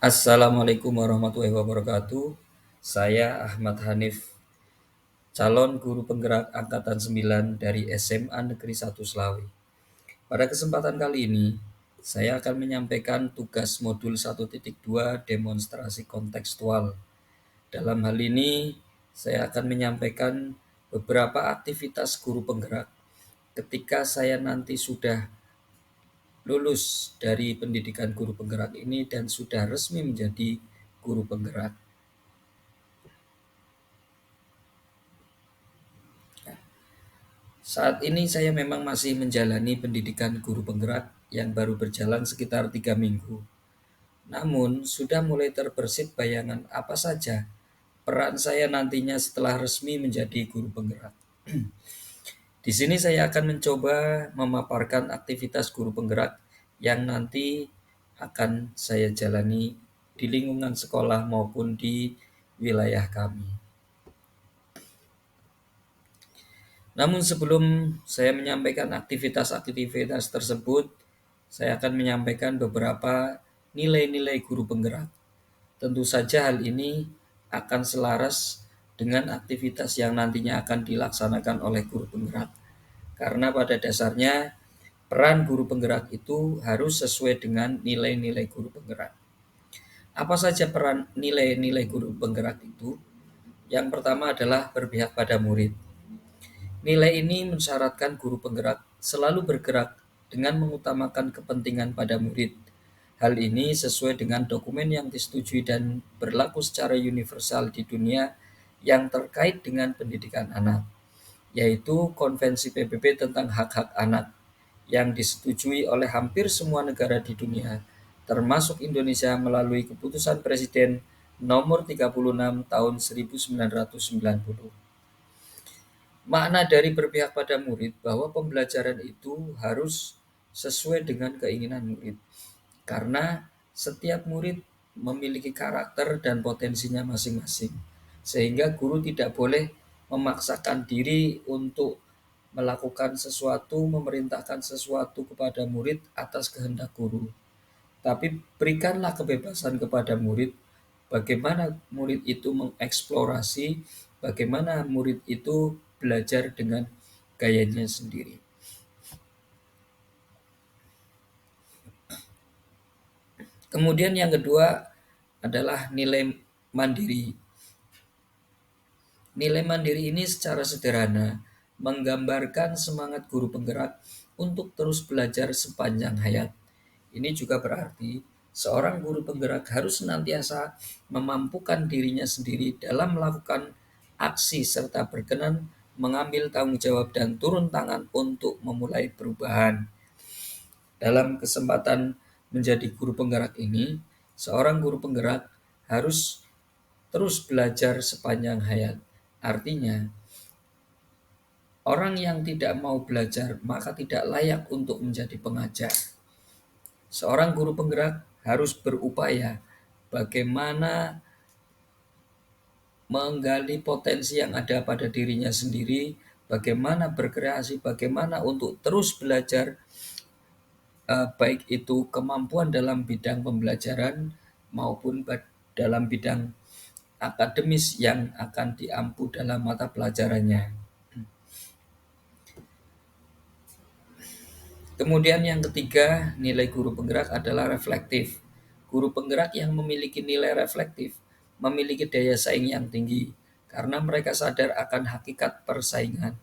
Assalamualaikum warahmatullahi wabarakatuh. Saya Ahmad Hanif, calon guru penggerak angkatan 9 dari SMA Negeri 1 Selawi. Pada kesempatan kali ini, saya akan menyampaikan tugas modul 1.2 demonstrasi kontekstual. Dalam hal ini, saya akan menyampaikan beberapa aktivitas guru penggerak ketika saya nanti sudah lulus dari pendidikan guru penggerak ini dan sudah resmi menjadi guru penggerak. Saat ini saya memang masih menjalani pendidikan guru penggerak yang baru berjalan sekitar 3 minggu. Namun, sudah mulai terbersit bayangan apa saja peran saya nantinya setelah resmi menjadi guru penggerak. Di sini saya akan mencoba memaparkan aktivitas guru penggerak yang nanti akan saya jalani di lingkungan sekolah maupun di wilayah kami. Namun sebelum saya menyampaikan aktivitas-aktivitas tersebut, saya akan menyampaikan beberapa nilai-nilai guru penggerak. Tentu saja hal ini akan selaras dengan aktivitas yang nantinya akan dilaksanakan oleh guru penggerak. Karena pada dasarnya peran guru penggerak itu harus sesuai dengan nilai-nilai guru penggerak. Apa saja peran nilai-nilai guru penggerak itu? Yang pertama adalah berpihak pada murid. Nilai ini mensyaratkan guru penggerak selalu bergerak dengan mengutamakan kepentingan pada murid. Hal ini sesuai dengan dokumen yang disetujui dan berlaku secara universal di dunia yang terkait dengan pendidikan anak, yaitu Konvensi PBB tentang Hak-Hak Anak yang disetujui oleh hampir semua negara di dunia, termasuk Indonesia melalui keputusan Presiden nomor 36 tahun 1990. Makna dari berpihak pada murid bahwa pembelajaran itu harus sesuai dengan keinginan murid. Karena setiap murid memiliki karakter dan potensinya masing-masing. Sehingga guru tidak boleh memaksakan diri untuk melakukan sesuatu, memerintahkan sesuatu kepada murid atas kehendak guru. Tapi berikanlah kebebasan kepada murid bagaimana murid itu mengeksplorasi, bagaimana murid itu belajar dengan gayanya sendiri. Kemudian yang kedua adalah nilai mandiri. Nilai mandiri ini secara sederhana menggambarkan semangat guru penggerak untuk terus belajar sepanjang hayat. Ini juga berarti seorang guru penggerak harus senantiasa memampukan dirinya sendiri dalam melakukan aksi serta berkenan mengambil tanggung jawab dan turun tangan untuk memulai perubahan. Dalam kesempatan menjadi guru penggerak ini, seorang guru penggerak harus terus belajar sepanjang hayat. Artinya, orang yang tidak mau belajar maka tidak layak untuk menjadi pengajar. Seorang guru penggerak harus berupaya bagaimana menggali potensi yang ada pada dirinya sendiri, bagaimana berkreasi, bagaimana untuk terus belajar, baik itu kemampuan dalam bidang pembelajaran maupun dalam bidang akademis yang akan diampu dalam mata pelajarannya. Kemudian yang ketiga, nilai guru penggerak adalah reflektif. Guru penggerak yang memiliki nilai reflektif memiliki daya saing yang tinggi karena mereka sadar akan hakikat persaingan.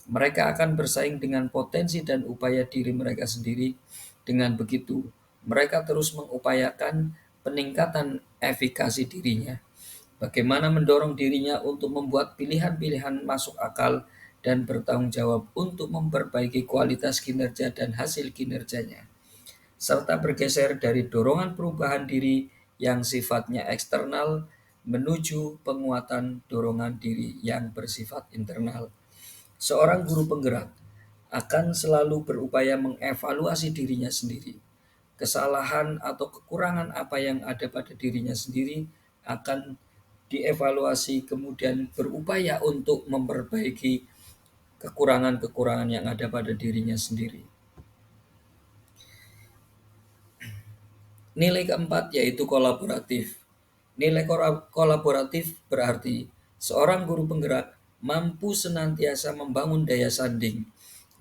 Mereka akan bersaing dengan potensi dan upaya diri mereka sendiri. Dengan begitu, mereka terus mengupayakan peningkatan efikasi dirinya. Bagaimana mendorong dirinya untuk membuat pilihan-pilihan masuk akal dan bertanggung jawab untuk memperbaiki kualitas kinerja dan hasil kinerjanya, serta bergeser dari dorongan perubahan diri yang sifatnya eksternal menuju penguatan dorongan diri yang bersifat internal. Seorang guru penggerak akan selalu berupaya mengevaluasi dirinya sendiri. Kesalahan atau kekurangan apa yang ada pada dirinya sendiri akan dievaluasi, kemudian berupaya untuk memperbaiki kekurangan-kekurangan yang ada pada dirinya sendiri. Nilai keempat yaitu kolaboratif. Nilai kolaboratif berarti seorang guru penggerak mampu senantiasa membangun daya sanding.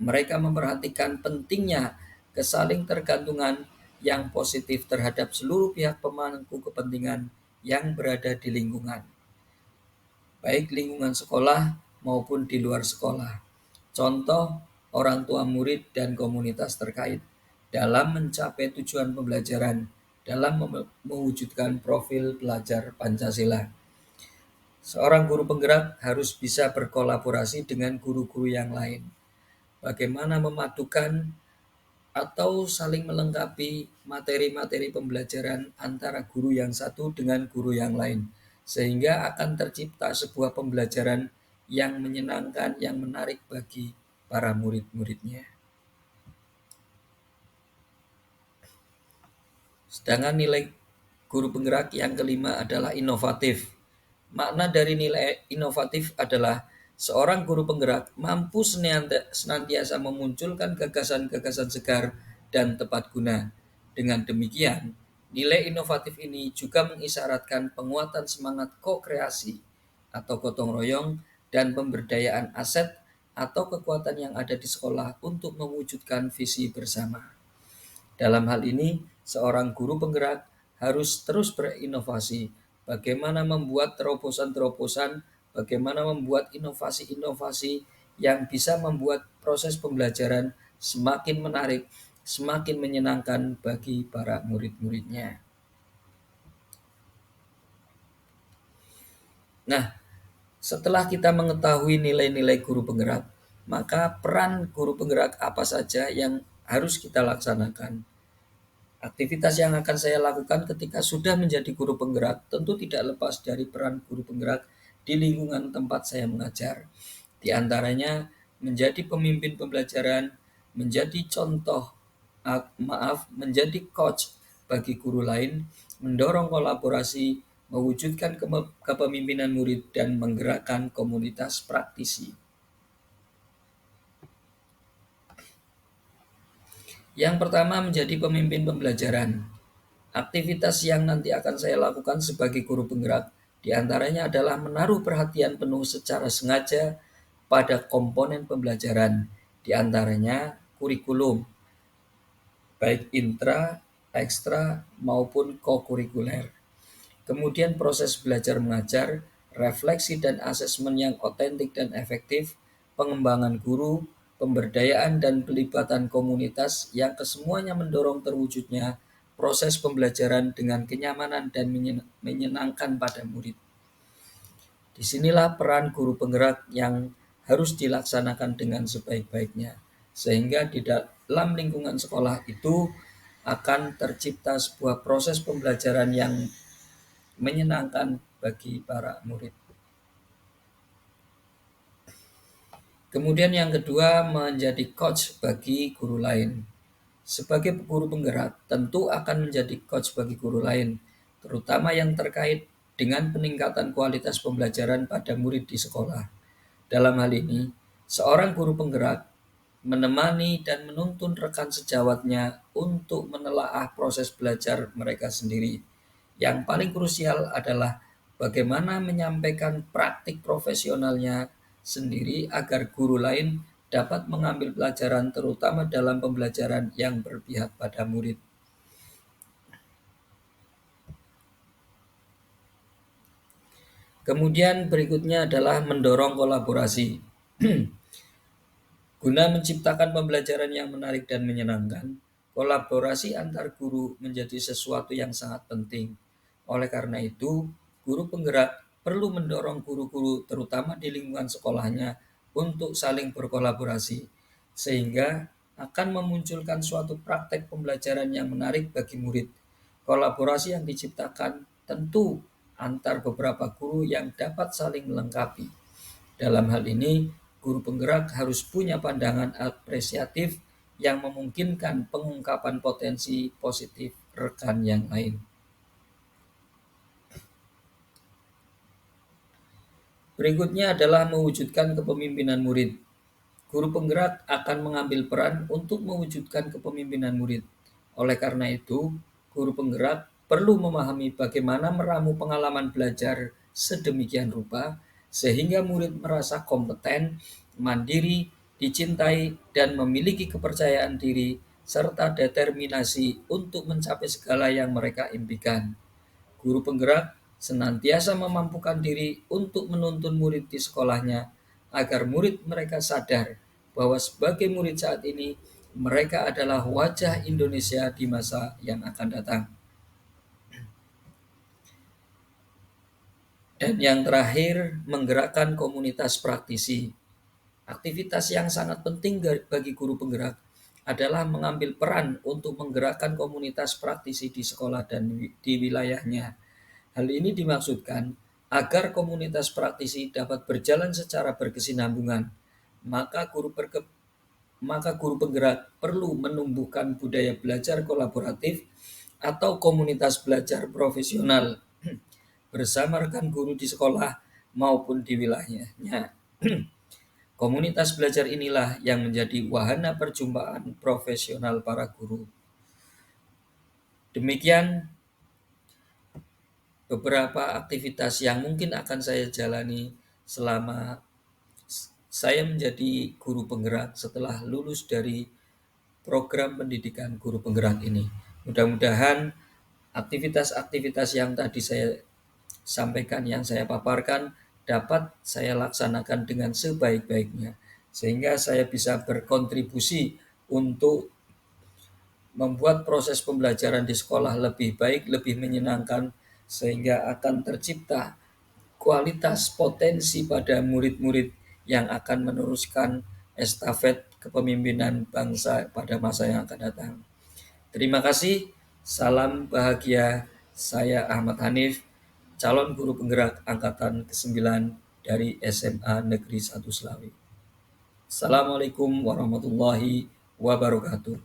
Mereka memperhatikan pentingnya kesaling tergantungan yang positif terhadap seluruh pihak pemangku kepentingan yang berada di lingkungan, baik lingkungan sekolah maupun di luar sekolah. Contoh, orang tua murid dan komunitas terkait dalam mencapai tujuan pembelajaran, dalam mewujudkan profil pelajar Pancasila. Seorang guru penggerak harus bisa berkolaborasi dengan guru-guru yang lain. Bagaimana memadukan atau saling melengkapi materi-materi pembelajaran antara guru yang satu dengan guru yang lain, sehingga akan tercipta sebuah pembelajaran yang menyenangkan, yang menarik bagi para murid-muridnya. Sedangkan nilai guru penggerak yang kelima adalah inovatif. Makna dari nilai inovatif adalah seorang guru penggerak mampu senantiasa memunculkan gagasan-gagasan segar dan tepat guna. Dengan demikian, nilai inovatif ini juga mengisyaratkan penguatan semangat ko-kreasi atau gotong royong dan pemberdayaan aset atau kekuatan yang ada di sekolah untuk mewujudkan visi bersama. Dalam hal ini, seorang guru penggerak harus terus berinovasi. Bagaimana membuat terobosan-terobosan, bagaimana membuat inovasi-inovasi yang bisa membuat proses pembelajaran semakin menarik, semakin menyenangkan bagi para murid-muridnya. Nah, setelah kita mengetahui nilai-nilai guru penggerak, maka peran guru penggerak apa saja yang harus kita laksanakan? Aktivitas yang akan saya lakukan ketika sudah menjadi guru penggerak tentu tidak lepas dari peran guru penggerak di lingkungan tempat saya mengajar. Di antaranya menjadi pemimpin pembelajaran, menjadi contoh, menjadi coach bagi guru lain, mendorong kolaborasi, mewujudkan kepemimpinan murid, dan menggerakkan komunitas praktisi. Yang pertama menjadi pemimpin pembelajaran. Aktivitas yang nanti akan saya lakukan sebagai guru penggerak diantaranya adalah menaruh perhatian penuh secara sengaja pada komponen pembelajaran, diantaranya kurikulum, baik intra, ekstra, maupun kokurikuler. Kemudian proses belajar mengajar, refleksi dan asesmen yang otentik dan efektif, pengembangan guru, pemberdayaan dan pelibatan komunitas yang kesemuanya mendorong terwujudnya proses pembelajaran dengan kenyamanan dan menyenangkan pada murid. Disinilah peran guru penggerak yang harus dilaksanakan dengan sebaik-baiknya, sehingga di dalam lingkungan sekolah itu akan tercipta sebuah proses pembelajaran yang menyenangkan bagi para murid. Kemudian yang kedua menjadi coach bagi guru lain. Sebagai guru penggerak tentu akan menjadi coach bagi guru lain, terutama yang terkait dengan peningkatan kualitas pembelajaran pada murid di sekolah. Dalam hal ini, seorang guru penggerak menemani dan menuntun rekan sejawatnya untuk menelaah proses belajar mereka sendiri. Yang paling krusial adalah bagaimana menyampaikan praktik profesionalnya sendiri agar guru lain dapat mengambil pelajaran terutama dalam pembelajaran yang berpihak pada murid. Kemudian berikutnya adalah mendorong kolaborasi. Guna menciptakan pembelajaran yang menarik dan menyenangkan, kolaborasi antar guru menjadi sesuatu yang sangat penting. Oleh karena itu, guru penggerak perlu mendorong guru-guru terutama di lingkungan sekolahnya untuk saling berkolaborasi, sehingga akan memunculkan suatu praktek pembelajaran yang menarik bagi murid. Kolaborasi yang diciptakan tentu antar beberapa guru yang dapat saling melengkapi. Dalam hal ini, guru penggerak harus punya pandangan apresiatif yang memungkinkan pengungkapan potensi positif rekan yang lain. Berikutnya adalah mewujudkan kepemimpinan murid. Guru penggerak akan mengambil peran untuk mewujudkan kepemimpinan murid. Oleh karena itu, Guru penggerak perlu memahami bagaimana meramu pengalaman belajar sedemikian rupa sehingga murid merasa kompeten, mandiri, dicintai, dan memiliki kepercayaan diri serta determinasi untuk mencapai segala yang mereka impikan. Guru penggerak senantiasa memampukan diri untuk menuntun murid di sekolahnya agar murid mereka sadar bahwa sebagai murid saat ini mereka adalah wajah Indonesia di masa yang akan datang. Dan yang terakhir, menggerakkan komunitas praktisi. Aktivitas yang sangat penting bagi guru penggerak adalah mengambil peran untuk menggerakkan komunitas praktisi di sekolah dan di wilayahnya. Hal ini dimaksudkan agar komunitas praktisi dapat berjalan secara berkesinambungan. Maka maka guru penggerak perlu menumbuhkan budaya belajar kolaboratif atau komunitas belajar profesional bersama rekan guru di sekolah maupun di wilayahnya. Komunitas belajar inilah yang menjadi wahana perjumpaan profesional para guru. Demikian beberapa aktivitas yang mungkin akan saya jalani selama saya menjadi guru penggerak setelah lulus dari program pendidikan guru penggerak ini. Mudah-mudahan aktivitas-aktivitas yang tadi saya sampaikan, yang saya paparkan dapat saya laksanakan dengan sebaik-baiknya sehingga saya bisa berkontribusi untuk membuat proses pembelajaran di sekolah lebih baik, lebih menyenangkan sehingga akan tercipta kualitas potensi pada murid-murid yang akan meneruskan estafet kepemimpinan bangsa pada masa yang akan datang. Terima kasih, salam bahagia. Saya Ahmad Hanif, calon guru penggerak angkatan ke-9 dari SMA Negeri 1 Selawi. Assalamualaikum warahmatullahi wabarakatuh.